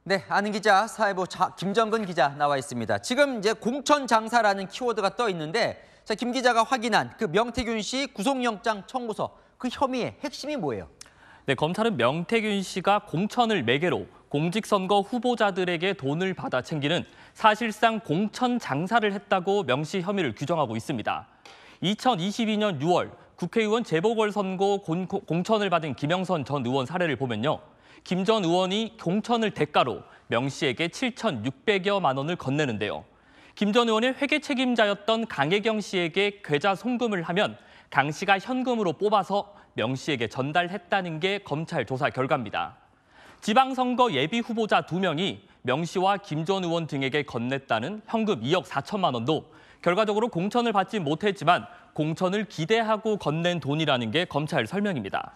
네, 아는 기자, 사회부 김정근 기자 나와 있습니다. 지금 이제 공천 장사라는 키워드가 떠 있는데, 자, 김 기자가 확인한 그 명태균 씨 구속영장 청구서, 그 혐의의 핵심이 뭐예요? 네, 검찰은 명태균 씨가 공천을 매개로 공직선거 후보자들에게 돈을 받아 챙기는 사실상 공천 장사를 했다고 명시 혐의를 규정하고 있습니다. 2022년 6월 국회의원 재보궐선거 공천을 받은 김영선 전 의원 사례를 보면요. 김 전 의원이 공천을 대가로 명 씨에게 7,600여만 원을 건네는데요. 김 전 의원의 회계 책임자였던 강혜경 씨에게 계좌 송금을 하면 강 씨가 현금으로 뽑아서 명 씨에게 전달했다는 게 검찰 조사 결과입니다. 지방선거 예비 후보자 2명이 명 씨와 김 전 의원 등에게 건넸다는 현금 2억 4천만 원도 결과적으로 공천을 받지 못했지만 공천을 기대하고 건넨 돈이라는 게 검찰 설명입니다.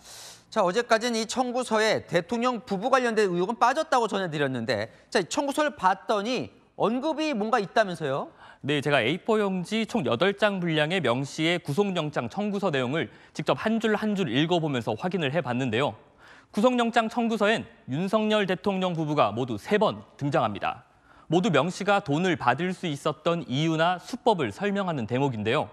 자, 어제까지는 이 청구서에 대통령 부부 관련된 의혹은 빠졌다고 전해드렸는데, 자, 청구서를 봤더니 언급이 뭔가 있다면서요? 네, 제가 A4 용지 총 8장 분량의 명 씨의 구속영장 청구서 내용을 직접 한 줄 한 줄 읽어보면서 확인을 해봤는데요. 구속영장 청구서엔 윤석열 대통령 부부가 모두 3번 등장합니다. 모두 명 씨가 돈을 받을 수 있었던 이유나 수법을 설명하는 대목인데요.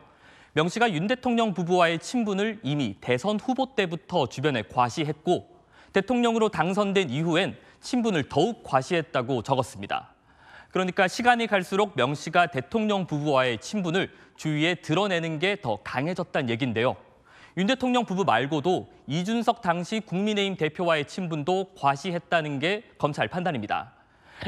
명 씨가 윤 대통령 부부와의 친분을 이미 대선 후보 때부터 주변에 과시했고 대통령으로 당선된 이후엔 친분을 더욱 과시했다고 적었습니다. 그러니까 시간이 갈수록 명 씨가 대통령 부부와의 친분을 주위에 드러내는 게 더 강해졌다는 얘긴데요. 윤 대통령 부부 말고도 이준석 당시 국민의힘 대표와의 친분도 과시했다는 게 검찰 판단입니다.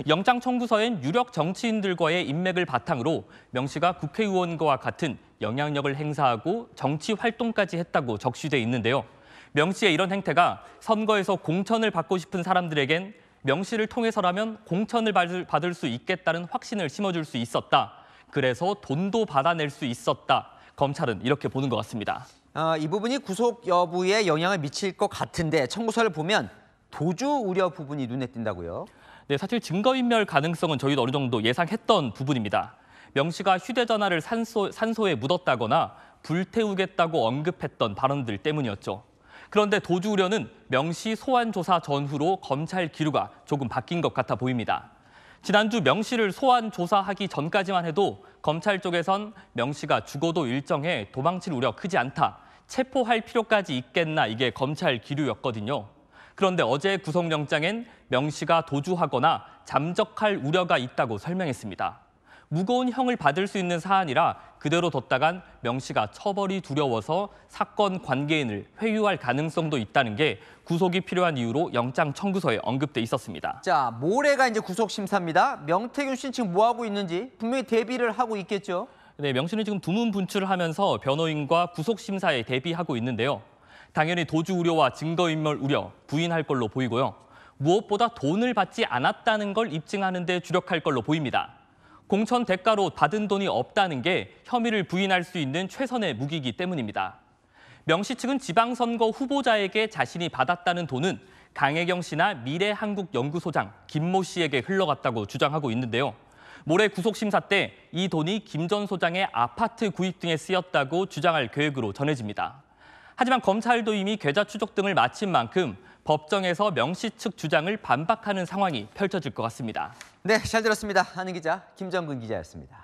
영장 청구서엔 유력 정치인들과의 인맥을 바탕으로 명 씨가 국회의원과 같은 영향력을 행사하고 정치 활동까지 했다고 적시돼 있는데요. 명 씨의 이런 행태가 선거에서 공천을 받고 싶은 사람들에겐 명 씨를 통해서라면 공천을 받을 수 있겠다는 확신을 심어줄 수 있었다. 그래서 돈도 받아낼 수 있었다. 검찰은 이렇게 보는 것 같습니다. 이 부분이 구속 여부에 영향을 미칠 것 같은데, 청구서를 보면 도주 우려 부분이 눈에 띈다고요? 네, 사실 증거인멸 가능성은 저희도 어느 정도 예상했던 부분입니다. 명 씨가 휴대전화를 산소에 묻었다거나 불태우겠다고 언급했던 발언들 때문이었죠. 그런데 도주 우려는 명 씨 소환 조사 전후로 검찰 기류가 조금 바뀐 것 같아 보입니다. 지난주 명 씨를 소환 조사하기 전까지만 해도 검찰 쪽에선 명 씨가 죽어도 일정해 도망칠 우려 크지 않다. 체포할 필요까지 있겠나, 이게 검찰 기류였거든요. 그런데 어제 구속영장엔 명 씨가 도주하거나 잠적할 우려가 있다고 설명했습니다. 무거운 형을 받을 수 있는 사안이라 그대로 뒀다간 명 씨가 처벌이 두려워서 사건 관계인을 회유할 가능성도 있다는 게 구속이 필요한 이유로 영장 청구서에 언급돼 있었습니다. 자, 모레가 이제 구속 심사입니다. 명태균 씨는 지금 뭐 하고 있는지 분명히 대비를 하고 있겠죠? 네, 명 씨는 지금 두문 분출을 하면서 변호인과 구속 심사에 대비하고 있는데요. 당연히 도주 우려와 증거인멸 우려 부인할 걸로 보이고요. 무엇보다 돈을 받지 않았다는 걸 입증하는 데 주력할 걸로 보입니다. 공천 대가로 받은 돈이 없다는 게 혐의를 부인할 수 있는 최선의 무기이기 때문입니다. 명 씨 측은 지방선거 후보자에게 자신이 받았다는 돈은 강혜경 씨나 미래한국연구소장 김모 씨에게 흘러갔다고 주장하고 있는데요. 모레 구속심사 때 이 돈이 김 전 소장의 아파트 구입 등에 쓰였다고 주장할 계획으로 전해집니다. 하지만 검찰도 이미 계좌 추적 등을 마친 만큼 법정에서 명 씨 측 주장을 반박하는 상황이 펼쳐질 것 같습니다. 네, 잘 들었습니다. 아는 기자 김정근 기자였습니다.